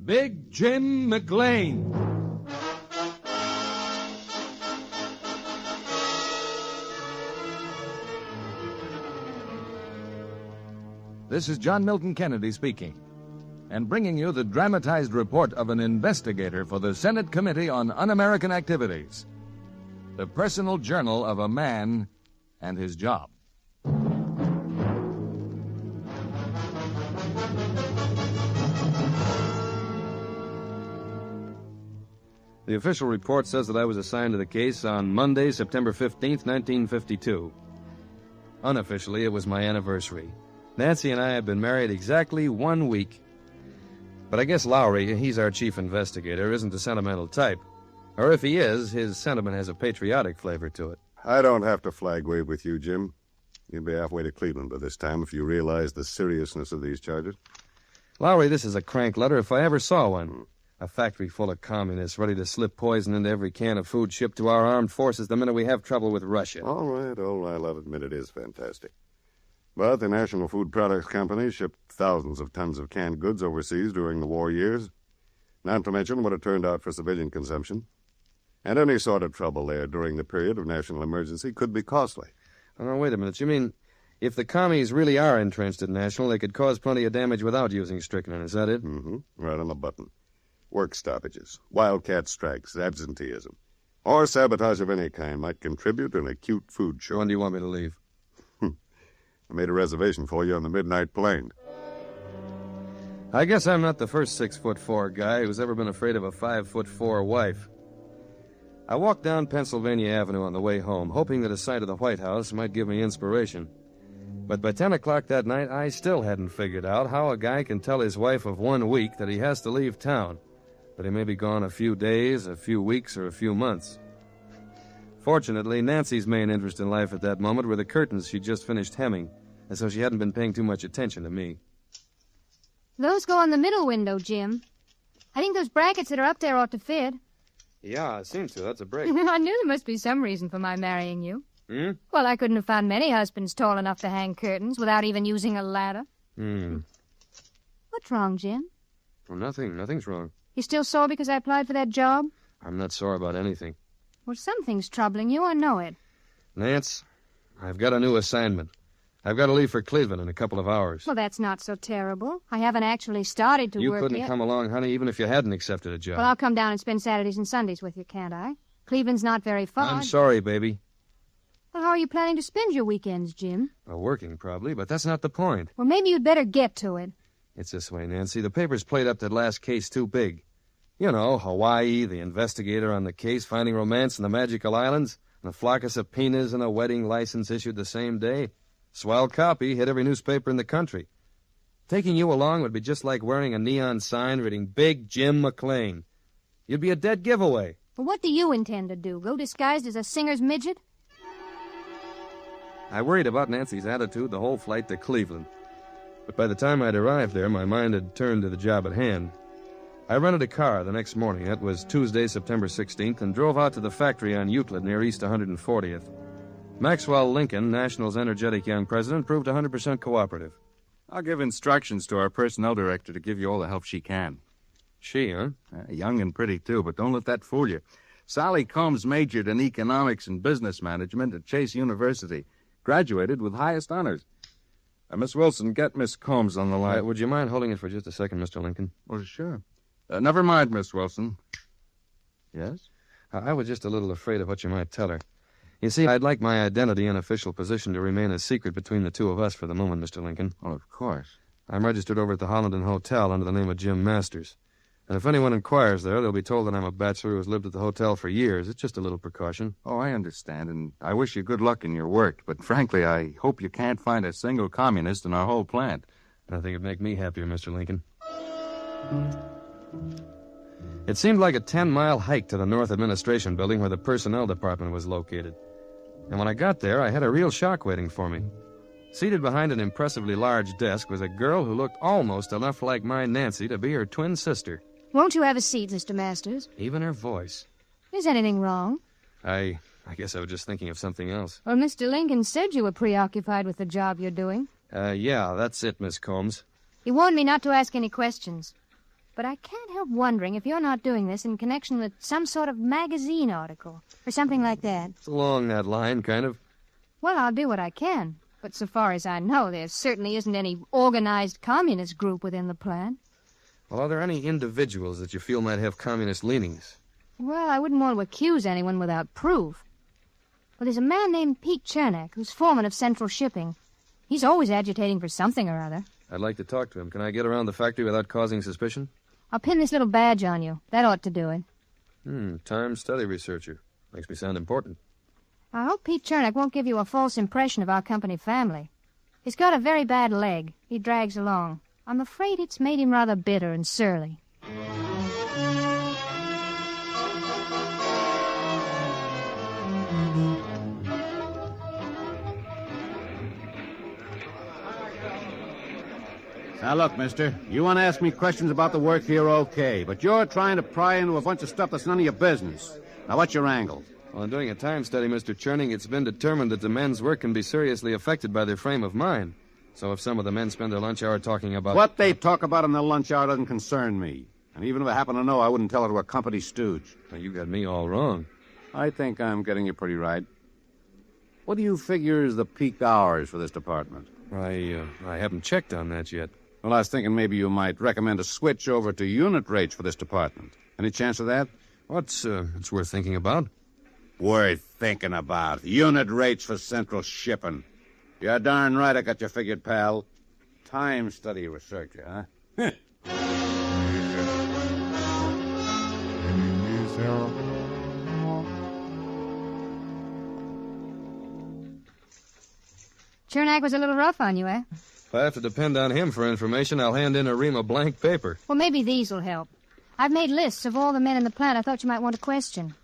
Big Jim McClain. This is John Milton Kennedy speaking, and bringing you the dramatized report of an investigator for the Senate Committee on Un-American Activities. The personal journal of a man and his job. The official report says that I was assigned to the case on Monday, September 15th, 1952. Unofficially, it was my anniversary. Nancy and I had been married exactly 1 week. But I guess Lowry, he's our chief investigator, isn't the sentimental type. Or if he is, his sentiment has a patriotic flavor to it. I don't have to flag wave with you, Jim. You'll be halfway to Cleveland by this time if you realize the seriousness of these charges. Lowry, this is a crank letter if I ever saw one. A factory full of communists ready to slip poison into every can of food shipped to our armed forces the minute we have trouble with Russia. All right. I'll admit it is fantastic. But the National Food Products Company shipped thousands of tons of canned goods overseas during the war years, not to mention what it turned out for civilian consumption. And any sort of trouble there during the period of national emergency could be costly. Oh, no, wait a minute. You mean if the commies really are entrenched at National, they could cause plenty of damage without using strychnine, is that it? Mm-hmm. Right on the button. Work stoppages, wildcat strikes, absenteeism, or sabotage of any kind might contribute to an acute food shortage. When do you want me to leave? I made a reservation for you on the midnight plane. I guess I'm not the first 6'4" guy who's ever been afraid of a 5'4" wife. I walked down Pennsylvania Avenue on the way home, hoping that a sight of the White House might give me inspiration. But by 10 o'clock that night, I still hadn't figured out how a guy can tell his wife of 1 week that he has to leave town. But he may be gone a few days, a few weeks, or a few months. Fortunately, Nancy's main interest in life at that moment were the curtains she'd just finished hemming, and so she hadn't been paying too much attention to me. Those go on the middle window, Jim. I think those brackets that are up there ought to fit. Yeah, it seems to. That's a break. I knew there must be some reason for my marrying you. Hmm? Well, I couldn't have found many husbands tall enough to hang curtains without even using a ladder. What's wrong, Jim? Well, nothing. Nothing's wrong. You still sore because I applied for that job? I'm not sore about anything. Well, something's troubling you, I know it. Nance, I've got a new assignment. I've got to leave for Cleveland in a couple of hours. Well, that's not so terrible. I haven't actually started to work yet. You couldn't come along, honey, even if you hadn't accepted a job. Well, I'll come down and spend Saturdays and Sundays with you, can't I? Cleveland's not very far. I'm sorry, baby. Well, how are you planning to spend your weekends, Jim? Well, working, probably, but that's not the point. Well, maybe you'd better get to it. It's this way, Nancy. The papers played up that last case too big. You know, Hawaii, the investigator on the case, finding romance in the magical islands, and a flock of subpoenas and a wedding license issued the same day. Swell copy, hit every newspaper in the country. Taking you along would be just like wearing a neon sign reading Big Jim McClain. You'd be a dead giveaway. But what do you intend to do? Go disguised as a singer's midget? I worried about Nancy's attitude the whole flight to Cleveland. But by the time I'd arrived there, my mind had turned to the job at hand. I rented a car the next morning. That was Tuesday, September 16th, and drove out to the factory on Euclid near East 140th. Maxwell Lincoln, National's energetic young president, proved 100% cooperative. I'll give instructions to our personnel director to give you all the help she can. She, huh? Young and pretty, too, but don't let that fool you. Sally Combs majored in economics and business management at Chase University. Graduated with highest honors. Miss Wilson, get Miss Combs on the line. Would you mind holding it for just a second, Mr. Lincoln? Oh, sure. Never mind, Miss Wilson. Yes? I was just a little afraid of what you might tell her. You see, I'd like my identity and official position to remain a secret between the two of us for the moment, Mr. Lincoln. Oh, of course. I'm registered over at the Holland Hotel under the name of Jim Masters. And if anyone inquires there, they'll be told that I'm a bachelor who's lived at the hotel for years. It's just a little precaution. Oh, I understand, and I wish you good luck in your work. But frankly, I hope you can't find a single communist in our whole plant. Nothing would make me happier, Mr. Lincoln. It seemed like a 10-mile hike to the North Administration Building where the Personnel Department was located. And when I got there, I had a real shock waiting for me. Seated behind an impressively large desk was a girl who looked almost enough like my Nancy to be her twin sister. Won't you have a seat, Mr. Masters? Even her voice. Is anything wrong? I guess I was just thinking of something else. Well, Mr. Lincoln said you were preoccupied with the job you're doing. Yeah, that's it, Miss Combs. He warned me not to ask any questions. But I can't help wondering if you're not doing this in connection with some sort of magazine article, or something like that. It's along that line, kind of. Well, I'll do what I can. But so far as I know, there certainly isn't any organized communist group within the plant. Well, are there any individuals that you feel might have communist leanings? Well, I wouldn't want to accuse anyone without proof. Well, there's a man named Pete Chernak, who's foreman of Central Shipping. He's always agitating for something or other. I'd like to talk to him. Can I get around the factory without causing suspicion? I'll pin this little badge on you. That ought to do it. Time study researcher. Makes me sound important. I hope Pete Chernak won't give you a false impression of our company family. He's got a very bad leg. He drags along. I'm afraid it's made him rather bitter and surly. Now, look, mister, you want to ask me questions about the work here, okay, but you're trying to pry into a bunch of stuff that's none of your business. Now, what's your angle? Well, in doing a time study, Mr. Cherning, it's been determined that the men's work can be seriously affected by their frame of mind. So if some of the men spend their lunch hour talking about... What they talk about in their lunch hour doesn't concern me. And even if I happen to know, I wouldn't tell it to a company stooge. Well, you got me all wrong. I think I'm getting you pretty right. What do you figure is the peak hours for this department? I haven't checked on that yet. Well, I was thinking maybe you might recommend a switch over to unit rates for this department. Any chance of that? It's worth thinking about. Worth thinking about. Unit rates for Central Shipping. You're darn right I got you figured, pal. Time study researcher, huh? Chernak was a little rough on you, eh? If I have to depend on him for information, I'll hand in a ream of blank paper. Well, maybe these will help. I've made lists of all the men in the plant I thought you might want to question.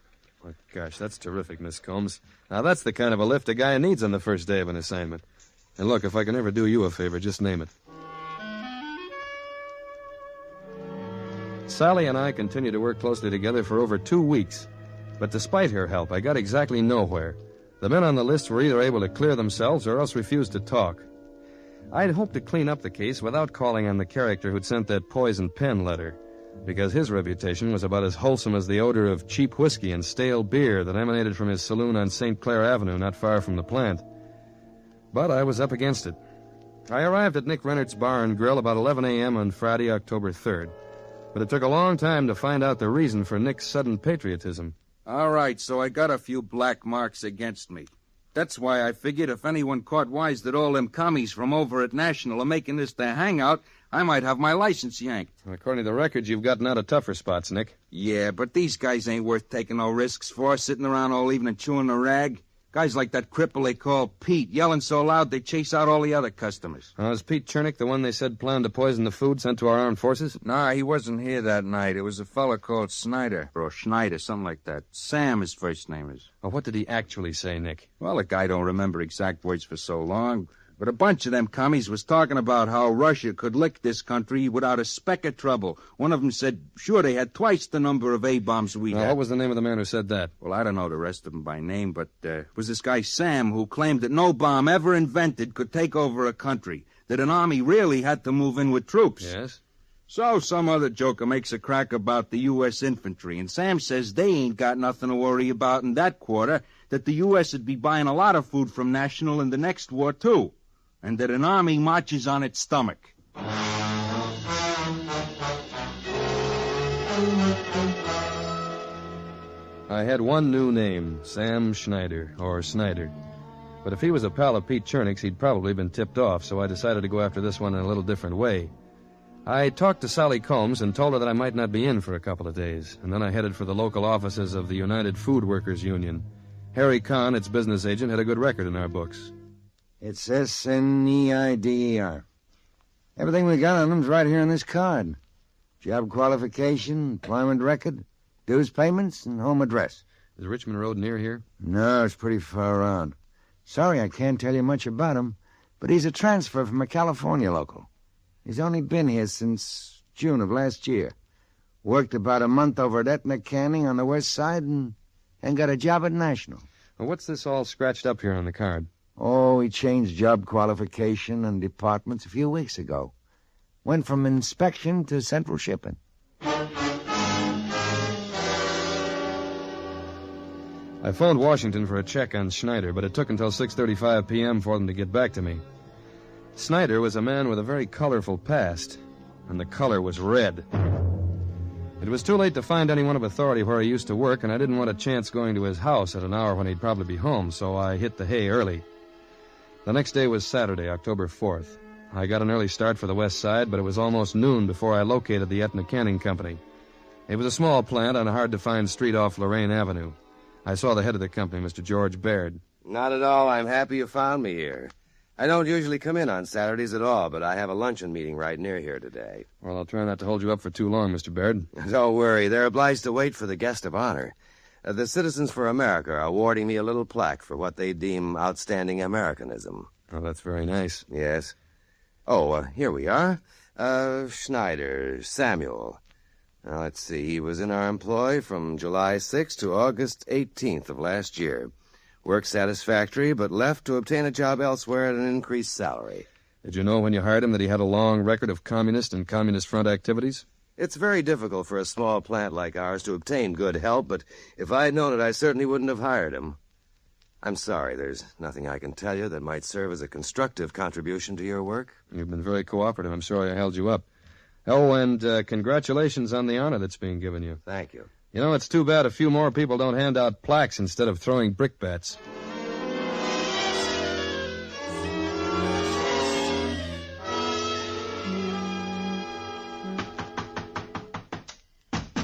Well, gosh, that's terrific, Miss Combs. Now, that's the kind of a lift a guy needs on the first day of an assignment. And look, if I can ever do you a favor, just name it. Sally and I continued to work closely together for over 2 weeks. But despite her help, I got exactly nowhere. The men on the list were either able to clear themselves or else refused to talk. I'd hoped to clean up the case without calling on the character who'd sent that poison pen letter, because his reputation was about as wholesome as the odor of cheap whiskey and stale beer that emanated from his saloon on St. Clair Avenue, not far from the plant. But I was up against it. I arrived at Nick Rennert's Bar and Grill about 11 a.m. on Friday, October 3rd. But it took a long time to find out the reason for Nick's sudden patriotism. All right, so I got a few black marks against me. That's why I figured if anyone caught wise that all them commies from over at National are making this their hangout, I might have my license yanked. According to the records, you've gotten out of tougher spots, Nick. Yeah, but these guys ain't worth taking no risks for, sitting around all evening chewing a rag. Guys like that cripple they call Pete, yelling so loud they chase out all the other customers. Is Pete Chernak the one they said planned to poison the food sent to our armed forces? Nah, he wasn't here that night. It was a fella called Snyder, or Schneider, something like that. Sam, his first name is. Well, what did he actually say, Nick? Well, the guy don't remember exact words for so long. But a bunch of them commies was talking about how Russia could lick this country without a speck of trouble. One of them said, sure, they had twice the number of A-bombs we had. What was the name of the man who said that? Well, I don't know the rest of them by name, but it was this guy Sam who claimed that no bomb ever invented could take over a country, that an army really had to move in with troops. Yes? So some other joker makes a crack about the U.S. infantry, and Sam says they ain't got nothing to worry about in that quarter, that the U.S. would be buying a lot of food from National in the next war, too, and that an army marches on its stomach. I had one new name, Sam Schneider, or Snyder. But if he was a pal of Pete Chernak's, he'd probably been tipped off, so I decided to go after this one in a little different way. I talked to Sally Combs and told her that I might not be in for a couple of days, and then I headed for the local offices of the United Food Workers Union. Harry Kahn, its business agent, had a good record in our books. It's SNEIDER. Everything we got on them's right here on this card. Job qualification, employment record, dues payments, and home address. Is Richmond Road near here? No, it's pretty far around. Sorry I can't tell you much about him, but he's a transfer from a California local. He's only been here since June of last year. Worked about a month over at Etna Canning on the west side and got a job at National. Well, what's this all scratched up here on the card? Oh, he changed job qualification and departments a few weeks ago. Went from inspection to central shipping. I phoned Washington for a check on Schneider, but it took until 6:35 p.m. for them to get back to me. Schneider was a man with a very colorful past, and the color was red. It was too late to find anyone of authority where he used to work, and I didn't want a chance going to his house at an hour when he'd probably be home, so I hit the hay early. The next day was Saturday, October 4th. I got an early start for the west side, but it was almost noon before I located the Etna Canning Company. It was a small plant on a hard-to-find street off Lorraine Avenue. I saw the head of the company, Mr. George Baird. Not at all. I'm happy you found me here. I don't usually come in on Saturdays at all, but I have a luncheon meeting right near here today. Well, I'll try not to hold you up for too long, Mr. Baird. Don't worry. They're obliged to wait for the guest of honor. The Citizens for America are awarding me a little plaque for what they deem outstanding Americanism. Oh, that's very nice. Yes. Oh, here we are. Schneider, Samuel. Now, let's see. He was in our employ from July 6th to August 18th of last year. Work satisfactory, but left to obtain a job elsewhere at an increased salary. Did you know when you hired him that he had a long record of communist and communist front activities? It's very difficult for a small plant like ours to obtain good help, but if I'd known it, I certainly wouldn't have hired him. I'm sorry, there's nothing I can tell you that might serve as a constructive contribution to your work. You've been very cooperative. I'm sorry I held you up. Oh, and congratulations on the honor that's being given you. Thank you. You know, it's too bad a few more people don't hand out plaques instead of throwing brickbats.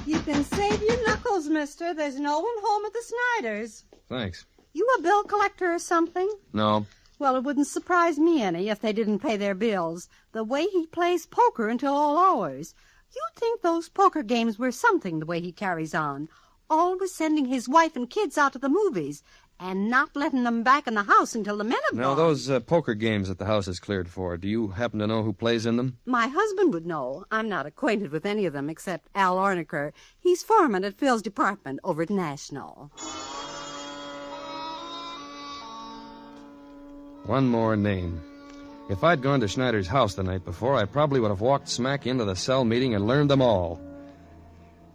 You can save your knuckles, mister. There's no one home at the Snyders. Thanks. You a bill collector or something? No. Well, it wouldn't surprise me any if they didn't pay their bills. The way he plays poker until all hours. You'd think those poker games were something, the way he carries on. Always sending his wife and kids out to the movies and not letting them back in the house until the men have Now, gone. those poker games that the house is cleared for, do you happen to know who plays in them? My husband would know. I'm not acquainted with any of them except Al Orniker. He's foreman at Phil's department over at National. One more name. If I'd gone to Schneider's house the night before, I probably would have walked smack into the cell meeting and learned them all.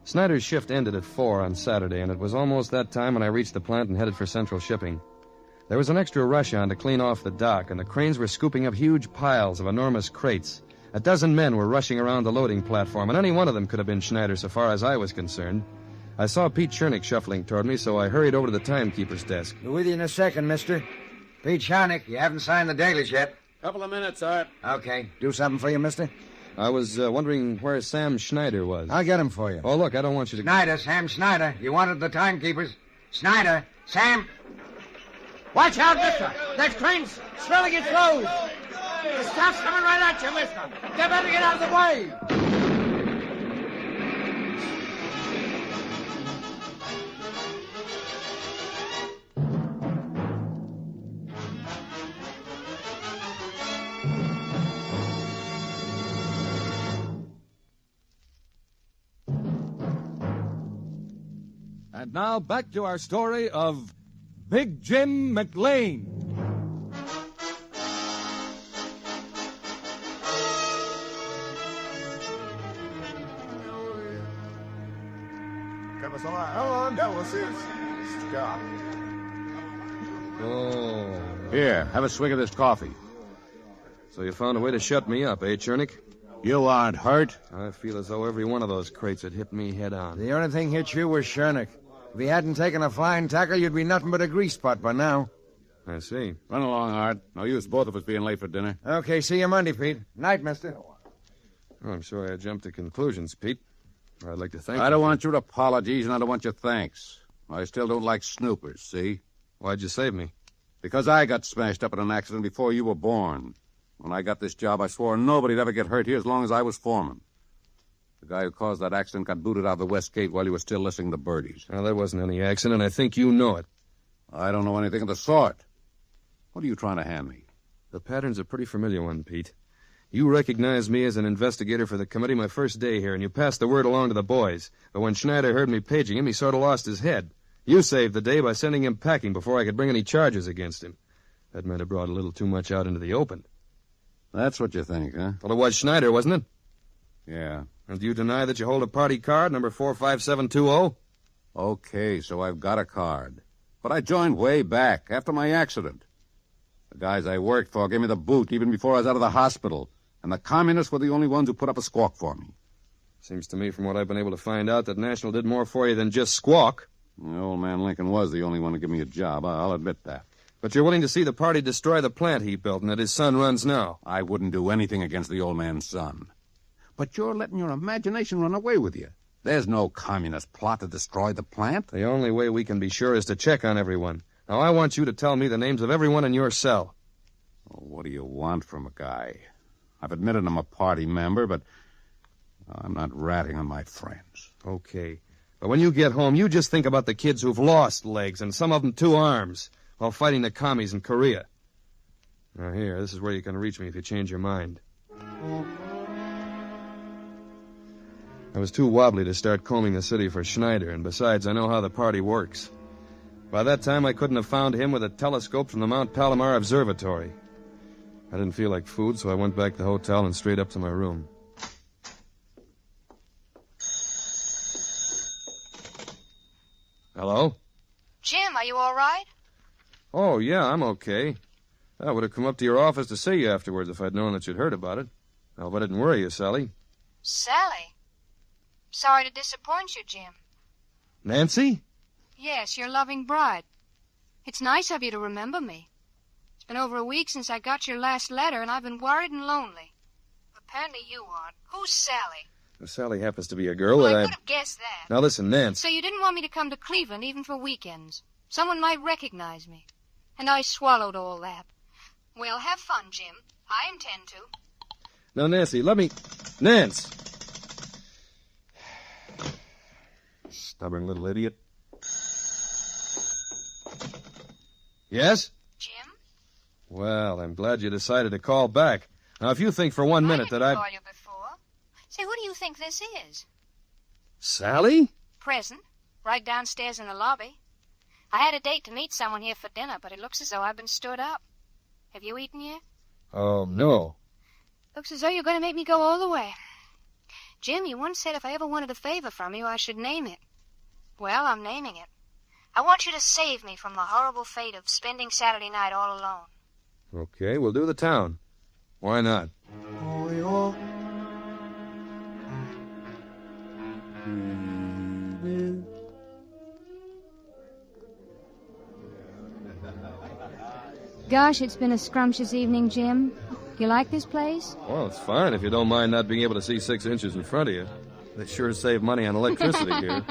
Snyder's shift ended at 4 on Saturday, and it was almost that time when I reached the plant and headed for central shipping. There was an extra rush on to clean off the dock, and the cranes were scooping up huge piles of enormous crates. A dozen men were rushing around the loading platform, and any one of them could have been Schneider so far as I was concerned. I saw Pete Chernick shuffling toward me, so I hurried over to the timekeeper's desk. Be with you in a second, mister. Pete Charnick, you haven't signed the dailies yet. Couple of minutes, Art. Okay. Do something for you, mister? I was wondering where Sam Schneider was. I'll get him for you. Oh, look, I don't want you to... Snyder, Sam Snyder. You wanted the timekeepers. Snyder, Sam. Watch out, mister. That train's swelling its load. The stuff's coming right at you, mister. You better get out of the way. And now back to our story of Big Jim McClain. Oh. Here, have a swig of this coffee. So you found a way to shut me up, eh, Chernick? You aren't hurt. I feel as though every one of those crates had hit me head on. The only thing hit you was Shernick. If he hadn't taken a flying tackle, you'd be nothing but a grease spot by now. I see. Run along, Art. No use both of us being late for dinner. Okay, see you Monday, Pete. Night, mister. Oh, I'm sorry I jumped to conclusions, Pete. I'd like to thank you. I don't want your apologies, and I don't want your thanks. I still don't like snoopers, see? Why'd you save me? Because I got smashed up in an accident before you were born. When I got this job, I swore nobody'd ever get hurt here as long as I was foreman. The guy who caused that accident got booted out of the West Gate while you were still listening to birdies. Well, there wasn't any accident. I think you know it. I don't know anything of the sort. What are you trying to hand me? The pattern's a pretty familiar one, Pete. You recognized me as an investigator for the committee my first day here, and you passed the word along to the boys. But when Schneider heard me paging him, he sort of lost his head. You saved the day by sending him packing before I could bring any charges against him. That might have brought a little too much out into the open. That's what you think, huh? Well, it was Schneider, wasn't it? Yeah. And do you deny that you hold a party card, number 45720? Okay, so I've got a card. But I joined way back, after my accident. The guys I worked for gave me the boot even before I was out of the hospital. And the communists were the only ones who put up a squawk for me. Seems to me, from what I've been able to find out, that National did more for you than just squawk. The old man Lincoln was the only one to give me a job. I'll admit that. But you're willing to see the party destroy the plant he built and that his son runs now. I wouldn't do anything against the old man's son. But you're letting your imagination run away with you. There's no communist plot to destroy the plant. The only way we can be sure is to check on everyone. Now, I want you to tell me the names of everyone in your cell. Oh, what do you want from a guy? I've admitted I'm a party member, but I'm not ratting on my friends. Okay. But when you get home, you just think about the kids who've lost legs, and some of them 2 arms, while fighting the commies in Korea. Now, here, this is where you can reach me if you change your mind. I was too wobbly to start combing the city for Schneider, and besides, I know how the party works. By that time, I couldn't have found him with a telescope from the Mount Palomar Observatory. I didn't feel like food, so I went back to the hotel and straight up to my room. Hello? Jim, are you all right? Oh, yeah, I'm okay. I would have come up to your office to see you afterwards if I'd known that you'd heard about it. I hope I didn't worry you, Sally. Sally? Sorry to disappoint you, Jim. Nancy? Yes, your loving bride. It's nice of you to remember me. It's been over a week since I got your last letter, and I've been worried and lonely. Apparently you aren't. Who's Sally? Well, Sally happens to be a girl Well, that I could have guessed that. Now listen, Nance. So you didn't want me to come to Cleveland even for weekends. Someone might recognize me. And I swallowed all that. Well, have fun, Jim. I intend to. Now, Nancy, let me... Nance! Stubborn little idiot. Yes? Jim? Well, I'm glad you decided to call back. Now, if you think for 1 minute that I didn't call you before. Say, who do you think this is? Sally? Present. Right downstairs in the lobby. I had a date to meet someone here for dinner, but it looks as though I've been stood up. Have you eaten yet? Oh, no. Looks as though you're going to make me go all the way. Jim, you once said if I ever wanted a favor from you, I should name it. Well, I'm naming it. I want you to save me from the horrible fate of spending Saturday night all alone. Okay, we'll do the town. Why not? Gosh, it's been a scrumptious evening, Jim. You like this place? Well, it's fine if you don't mind not being able to see 6 inches in front of you. They sure save money on electricity here.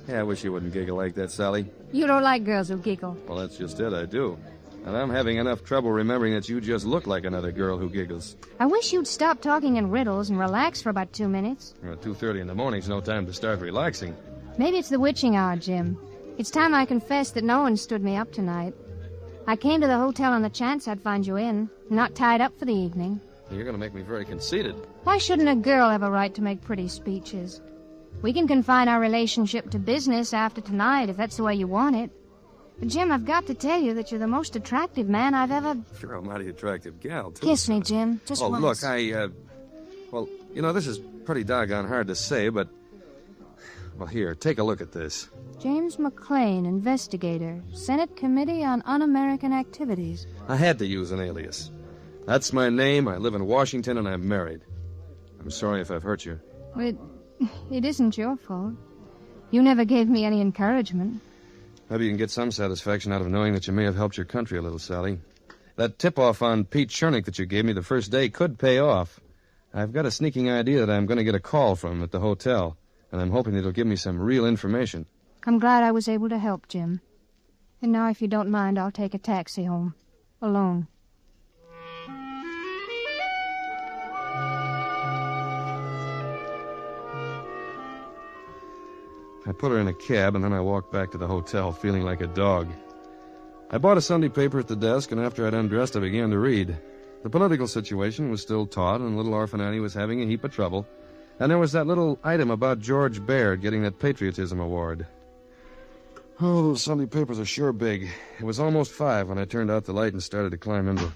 Yeah, I wish you wouldn't giggle like that, Sally. You don't like girls who giggle. Well, that's just it, I do. And I'm having enough trouble remembering that you just look like another girl who giggles. I wish you'd stop talking in riddles and relax for about 2 minutes. 2:30 in the morning's no time to start relaxing. Maybe it's the witching hour, Jim. It's time I confessed that no one stood me up tonight. I came to the hotel on the chance I'd find you in, not tied up for the evening. You're going to make me very conceited. Why shouldn't a girl have a right to make pretty speeches? We can confine our relationship to business after tonight if that's the way you want it. But, Jim, I've got to tell you that you're the most attractive man I've ever... You're a mighty attractive gal, too. Kiss me, Jim, just Oh, once. look, Well, you know, this is pretty doggone hard to say, but... Well, here, take a look at this. James McClain, Investigator, Senate Committee on Un-American Activities. I had to use an alias. That's my name, I live in Washington, and I'm married. I'm sorry if I've hurt you. It isn't your fault. You never gave me any encouragement. Maybe you can get some satisfaction out of knowing that you may have helped your country a little, Sally. That tip-off on Pete Chernick that you gave me the first day could pay off. I've got a sneaking idea that I'm going to get a call from him at the hotel, and I'm hoping it'll give me some real information. I'm glad I was able to help, Jim. And now, if you don't mind, I'll take a taxi home. Alone. I put her in a cab, and then I walked back to the hotel, feeling like a dog. I bought a Sunday paper at the desk, and after I'd undressed, I began to read. The political situation was still taut, and little Orphan Annie was having a heap of trouble. And there was that little item about George Baird getting that Patriotism Award. Oh, those Sunday papers are sure big. It was almost 5 when I turned out the light and started to climb into...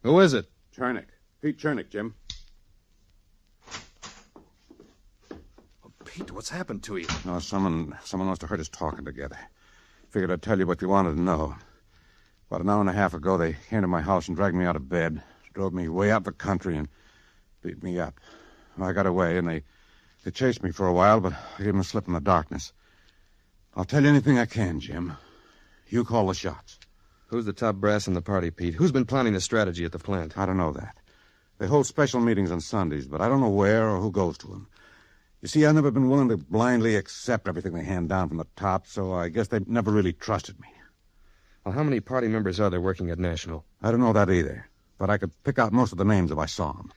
Who is it? Chernick. Pete Chernick, Jim. Pete, what's happened to you? No, someone must have heard us talking together. Figured I'd tell you what you wanted to know. About an hour and a half ago, they came to my house and dragged me out of bed, drove me way out the country, and beat me up. Well, I got away, and they chased me for a while, but I gave them a slip in the darkness. I'll tell you anything I can, Jim. You call the shots. Who's the top brass in the party, Pete? Who's been planning the strategy at the plant? I don't know that. They hold special meetings on Sundays, but I don't know where or who goes to them. You see, I've never been willing to blindly accept everything they hand down from the top, so I guess they've never really trusted me. Well, how many party members are there working at National? I don't know that either, but I could pick out most of the names if I saw them.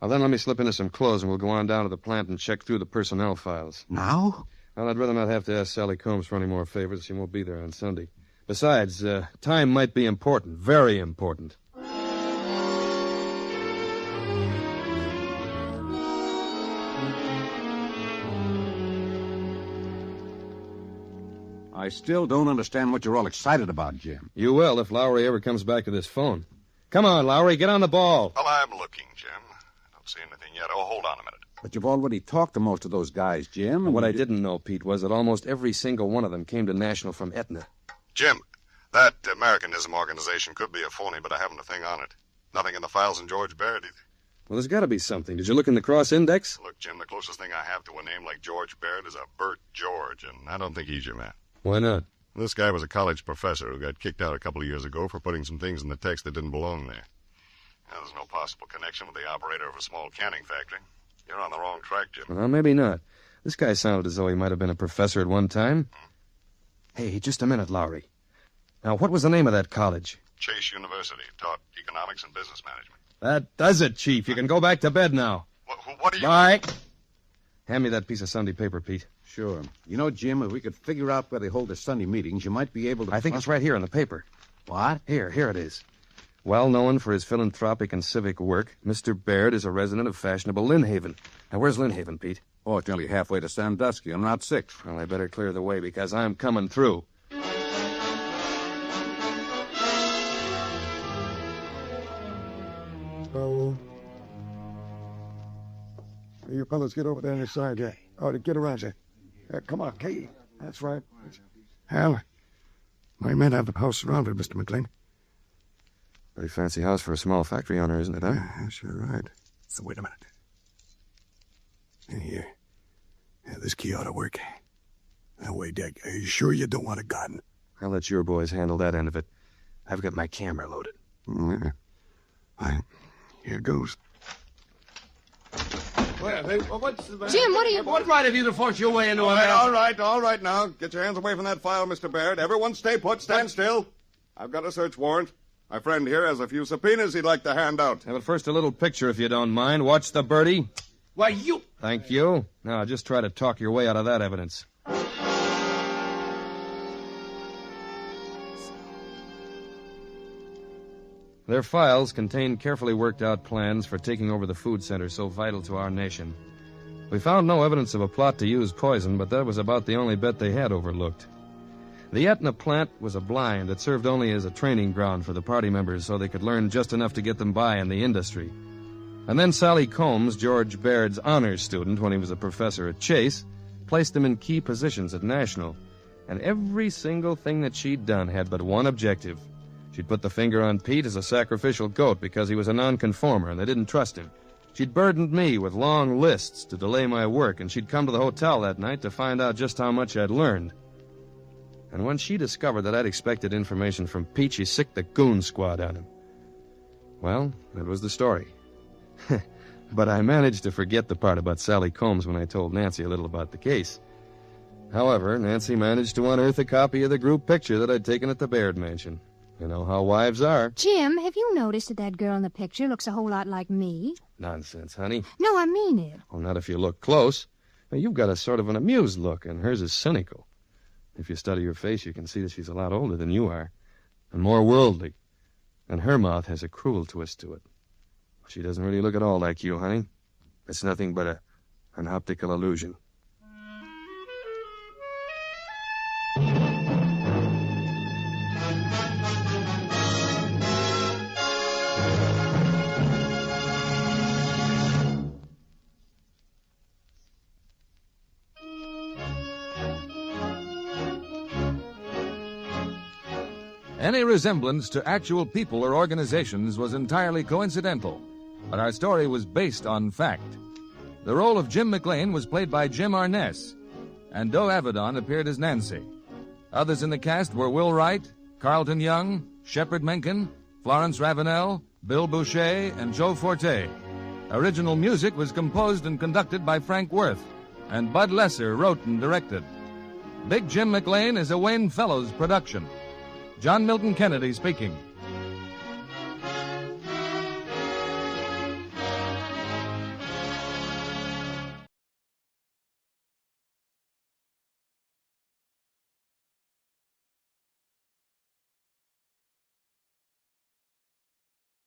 Well, then let me slip into some clothes, and we'll go on down to the plant and check through the personnel files. Now? Well, I'd rather not have to ask Sally Combs for any more favors. She won't be there on Sunday. Besides, time might be important, very important. I still don't understand what you're all excited about, Jim. You will if Lowry ever comes back to this phone. Come on, Lowry, get on the ball. Well, I'm looking, Jim. I don't see anything yet. Oh, hold on a minute. But you've already talked to most of those guys, Jim. And what I didn't know, Pete, was that almost every single one of them came to National from Aetna. Jim, that Americanism organization could be a phony, but I haven't a thing on it. Nothing in the files in George Baird either. Well, there's got to be something. Did you look in the cross-index? Look, Jim, the closest thing I have to a name like George Baird is a Bert George, and I don't think he's your man. Why not? This guy was a college professor who got kicked out a couple of years ago for putting some things in the text that didn't belong there. Now, there's no possible connection with the operator of a small canning factory. You're on the wrong track, Jim. Well, maybe not. This guy sounded as though he might have been a professor at one time. Hey, just a minute, Lowry. Now, what was the name of that college? Chase University. Taught economics and business management. That does it, Chief. You can go back to bed now. What are you... Bye. Hand me that piece of Sunday paper, Pete. Sure. You know, Jim, if we could figure out where they hold their Sunday meetings, you might be able to... I think it's right here in the paper. What? Here it is. Well known for his philanthropic and civic work, Mr. Baird is a resident of fashionable Lynn Haven. Now, where's Lynn Haven, Pete? Oh, it's nearly halfway to Sandusky. I'm not 6. Well, I better clear the way, because I'm coming through. Oh. You fellas get over there on the side there. Oh, get around there. Come on, Kate. That's right. Hal, my men have the house surrounded, Mr. McClain. Pretty fancy house for a small factory owner, isn't it, huh? Yeah, sure right. So wait a minute. Here. Yeah, this key ought to work. Now, wait, Dick. Are you sure you don't want a gun? I'll let your boys handle that end of it. I've got my camera loaded. Yeah. Here goes. Jim, what are you... What right have you to force your way into All right now. Get your hands away from that file, Mr. Baird. Everyone stay put. Stand still. I've got a search warrant. My friend here has a few subpoenas he'd like to hand out. Have at first a little picture, if you don't mind. Watch the birdie. Why, you... Thank you. Now, just try to talk your way out of that evidence. Their files contained carefully worked-out plans for taking over the food center so vital to our nation. We found no evidence of a plot to use poison, but that was about the only bit they had overlooked. The Aetna plant was a blind that served only as a training ground for the party members so they could learn just enough to get them by in the industry. And then Sally Combs, George Baird's honors student when he was a professor at Chase, placed them in key positions at National. And every single thing that she'd done had but one objective. She'd put the finger on Pete as a sacrificial goat because he was a nonconformer and they didn't trust him. She'd burdened me with long lists to delay my work, and she'd come to the hotel that night to find out just how much I'd learned. And when she discovered that I'd expected information from Pete, she sicked the goon squad on him. Well, that was the story. But I managed to forget the part about Sally Combs when I told Nancy a little about the case. However, Nancy managed to unearth a copy of the group picture that I'd taken at the Baird Mansion. You know how wives are. Jim, have you noticed that that girl in the picture looks a whole lot like me? Nonsense, honey. No, I mean it. Well, not if you look close. Now, you've got a sort of an amused look, and hers is cynical. If you study her face, you can see that she's a lot older than you are, and more worldly. And her mouth has a cruel twist to it. She doesn't really look at all like you, honey. It's nothing but an optical illusion. Any resemblance to actual people or organizations was entirely coincidental, but our story was based on fact. The role of Jim McClain was played by Jim Arness, and Doe Avedon appeared as Nancy. Others in the cast were Will Wright, Carlton Young, Shepard Menken, Florence Ravenel, Bill Boucher, and Joe Forte. Original music was composed and conducted by Frank Worth, and Bud Lesser wrote and directed. Big Jim McClain is a Wayne Fellows production. John Milton Kennedy speaking.